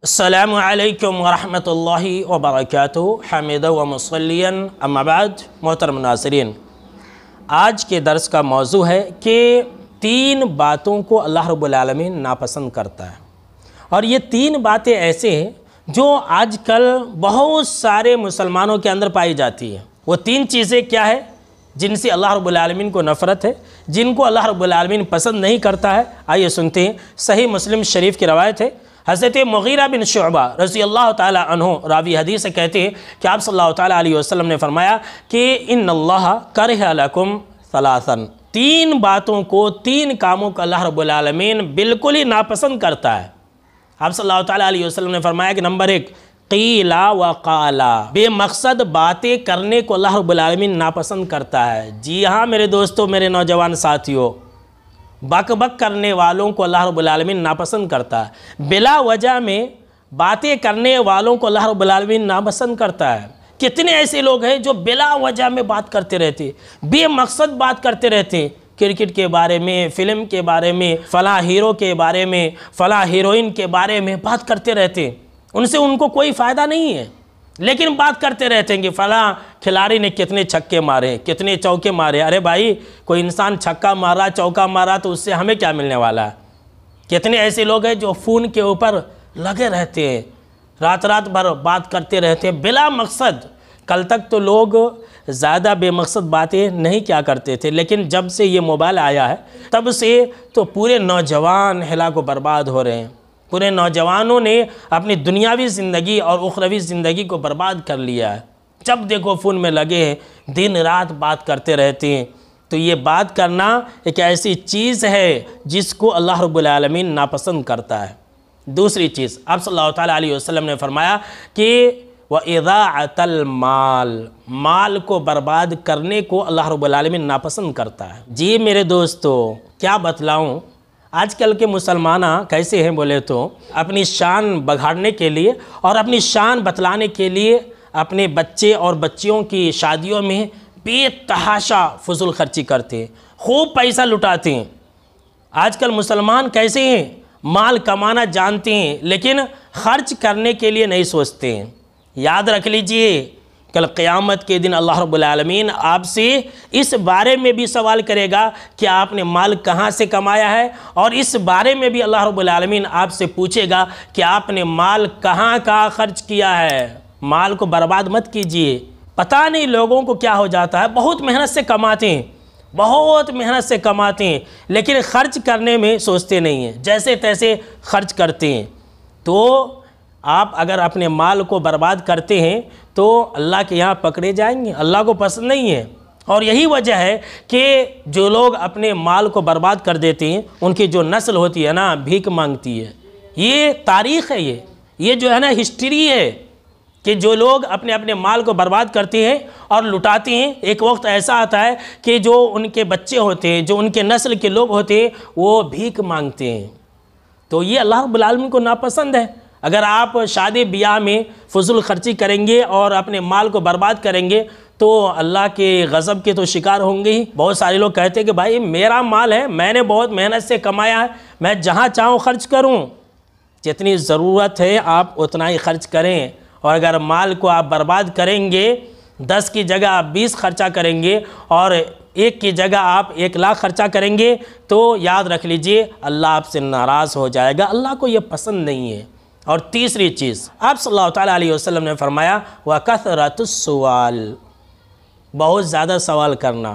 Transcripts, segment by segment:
السلام علیکم ورحمۃ اللہ وبرکاتہ حمیدا و مصلیاً اما بعد۔ محترم ناظرین، آج کے درس کا موضوع ہے کہ 3 باتوں کو اللہ رب العالمین ناپسند کرتا ہے، اور یہ 3 باتیں ایسے ہیں جو آج کل بہت سارے مسلمانوں کے اندر پائی جاتی ہیں۔ وہ 3 چیزیں کیا ہے جن سے اللہ رب العالمین کو نفرت ہے، جن کو اللہ رب العالمین پسند نہیں کرتا ہے؟ آئیے سنتے ہیں۔ صحیح مسلم شریف کی روایت ہے، حضرت مغیرہ بن شعبہ رضی اللہ تعالی عنہ راوی حدیث سے کہتے ہیں کہ آپ صلی اللہ تعالی علیہ وسلم نے فرمایا کہ ان اللہ کرہ لکم ثلاثاً، 3 باتوں کو، 3 کاموں کو اللہ رب العالمین بالکل ہی ناپسند کرتا ہے۔ آپ صلی اللہ تعالی علیہ وسلم نے فرمایا کہ نمبر 1، قیلا وقالا، بے مقصد باتیں کرنے کو اللہ رب العالمین ناپسند کرتا ہے۔ جی ہاں میرے دوستو، میرے نوجوان ساتھیوں، بک بک کرنے والوں کو اللہ رب العالمین ناپسند کرتا ہے۔ بلا وجہ میں باتیں کرنے والوں کو اللہ رب العالمین ناپسند کرتا ہے۔ کتنے ایسے لوگ ہیں جو بلا وجہ میں بات کرتے رہتے، بے مقصد بات کرتے رہتے ہیں، کرکٹ کے بارے میں، فلم کے بارے میں، فلاں ہیرو کے بارے میں، فلاں ہیروئن کے بارے میں بات کرتے رہتے ہیں۔ ان سے ان کو کوئی فائدہ نہیں ہے، لیکن بات کرتے رہتے ہیں کہ فلاں کھلاڑی نے کتنے چھکے مارے، کتنے چوکے مارے۔ ارے بھائی، کوئی انسان چھکا مارا، چوکا مارا تو اس سے ہمیں کیا ملنے والا ہے؟ کتنے ایسے لوگ ہیں جو فون کے اوپر لگے رہتے ہیں، رات رات بھر بات کرتے رہتے ہیں بلا مقصد۔ کل تک تو لوگ زیادہ بے مقصد باتیں نہیں کیا کرتے تھے، لیکن جب سے یہ موبائل آیا ہے تب سے تو پورے نوجوان ہلاک و برباد ہو رہے ہیں۔ پورے نوجوانوں نے اپنی دنیاوی زندگی اور اخروی زندگی کو برباد کر لیا ہے۔ جب دیکھو فون میں لگے ہیں، دن رات بات کرتے رہتے ہیں۔ تو یہ بات کرنا ایک ایسی چیز ہے جس کو اللہ رب العالمین ناپسند کرتا ہے۔ دوسری چیز، آپ صلی اللہ تعالیٰ علیہ وسلم نے فرمایا کہ وَإِضَاعَةَ الْمَالِ، مال کو برباد کرنے کو اللہ رب العالمین ناپسند کرتا ہے۔ جی میرے دوستو، کیا بتلاؤں، آج کل کے مسلمانہ کیسے ہیں بولے تو اپنی شان بگاڑنے کے لیے اور اپنی شان بتلانے کے لیے اپنے بچے اور بچیوں کی شادیوں میں بے تحاشا فضول خرچی کرتے ہیں، خوب پیسہ لٹاتے ہیں۔ آج کل مسلمان کیسے ہیں؟ مال کمانا جانتے ہیں لیکن خرچ کرنے کے لیے نہیں سوچتے ہیں۔ یاد رکھ لیجئے، کل قیامت کے دن اللہ رب العالمین آپ سے اس بارے میں بھی سوال کرے گا کہ آپ نے مال کہاں سے کمایا ہے، اور اس بارے میں بھی اللہ رب العالمین آپ سے پوچھے گا کہ آپ نے مال کہاں خرچ کیا ہے۔ مال کو برباد مت کیجئے۔ پتہ نہیں لوگوں کو کیا ہو جاتا ہے، بہت محنت سے کماتے ہیں، بہت محنت سے کماتے ہیں، لیکن خرچ کرنے میں سوچتے نہیں ہیں، جیسے تیسے خرچ کرتے ہیں۔ تو آپ اگر اپنے مال کو برباد کرتے ہیں تو اللہ کے یہاں پکڑے جائیں گے، اللہ کو پسند نہیں ہے۔ اور یہی وجہ ہے کہ جو لوگ اپنے مال کو برباد کر دیتے ہیں ان کی جو نسل ہوتی ہے نا، بھیک مانگتی ہے۔ یہ تاریخ ہے، یہ جو ہے نا ہسٹری ہے کہ جو لوگ اپنے مال کو برباد کرتے ہیں اور لٹاتے ہیں، ایک وقت ایسا آتا ہے کہ جو ان کے بچے ہوتے ہیں، جو ان کے نسل کے لوگ ہوتے ہیں، وہ بھیک مانگتے ہیں۔ تو یہ اللہ رب العالمین کو ناپسند ہے۔ اگر آپ شادی بیاہ میں فضول خرچی کریں گے اور اپنے مال کو برباد کریں گے تو اللہ کے غضب کے تو شکار ہوں گے ہی۔ بہت سارے لوگ کہتے ہیں کہ بھائی میرا مال ہے، میں نے بہت محنت سے کمایا ہے، میں جہاں چاہوں خرچ کروں۔ جتنی ضرورت ہے آپ اتنا ہی خرچ کریں، اور اگر مال کو آپ برباد کریں گے، 10 کی جگہ آپ 20 خرچہ کریں گے اور 1 کی جگہ آپ 1 لاکھ خرچہ کریں گے تو یاد رکھ لیجئے اللہ آپ سے ناراض ہو جائے گا۔ اللہ کو یہ پسند نہیں ہے۔ اور تیسری چیز، آپ صلی اللہ تعالیٰ علیہ وسلم نے فرمایا وَكَثْرَةُ السُّؤَالِ، بہت زیادہ سوال کرنا۔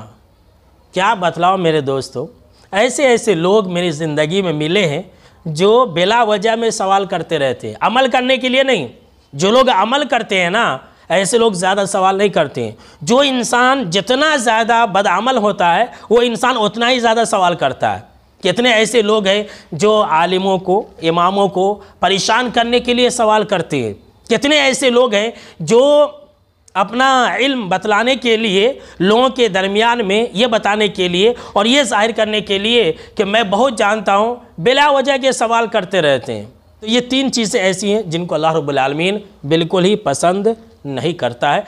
کیا بتلاؤ میرے دوستو، ایسے لوگ میری زندگی میں ملے ہیں جو بلا وجہ میں سوال کرتے رہتے ہیں، عمل کرنے کے لیے نہیں۔ جو لوگ عمل کرتے ہیں نا، ایسے لوگ زیادہ سوال نہیں کرتے ہیں۔ جو انسان جتنا زیادہ بدعمل ہوتا ہے وہ انسان اتنا ہی زیادہ سوال کرتا ہے۔ کتنے ایسے لوگ ہیں جو عالموں کو، اماموں کو پریشان کرنے کے لیے سوال کرتے ہیں۔ کتنے ایسے لوگ ہیں جو اپنا علم بتلانے کے لیے لوگوں کے درمیان میں یہ بتانے کے لیے اور یہ ظاہر کرنے کے لیے کہ میں بہت جانتا ہوں، بلا وجہ کے سوال کرتے رہتے ہیں۔ تو یہ 3 چیزیں ایسی ہیں جن کو اللہ رب العالمین بالکل ہی پسند نہیں کرتا ہے۔